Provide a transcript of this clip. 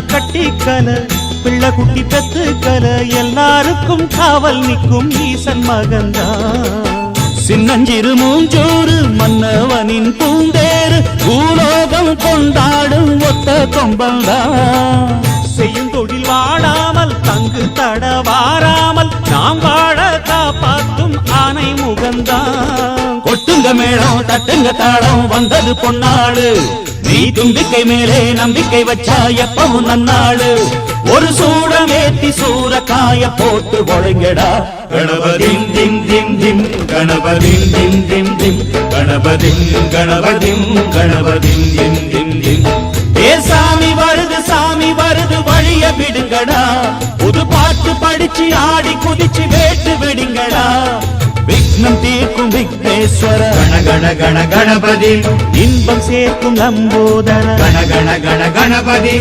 கட்டிக்கல பிள்ளை குட்டி பெத்துக்கல எல்லாருக்கும் காவல் நிற்கும் ஈசன் மகந்தா சின்னஞ்சிறு மூஞ்சோறு மன்னவனின் பூந்தேறு பூலோகம் கொண்டாடும் ஒத்த கொம்பந்தா செய்யும் தொழில் வாடாமல் தங்கு தட வாராமல் நாம் வாழ காப்பாற்றும் ஆனை முகந்தா கொட்டுங்க மேளம் தட்டுங்க தாளம் வந்தது பொன்னாடு நீ தும்பிக்கை மேலே நம்பிக்கை வச்சா எப்பவும் நன்னாடு ஒரு சூடமேத்தி சூரக்காய போட்டு ஒழுங்கடா கணபதிம் திம் திம் திம் கணபதிம் திம் திம் திம் கணபதிம் கணபதிம் கணபதிம் திம் திம் திம் ஏ சாமி வருது வழிய விடுங்கடா புது பாட்டு படிச்சு ஆடி குதிச்சு வேட்டு விடுங்கடா விக்னம் தீர்க்கும் விக்னேஸ்வர கண கண கண கணபதி இன்பம் சேர்க்கும் லம்போதர கண கண கண கணபதி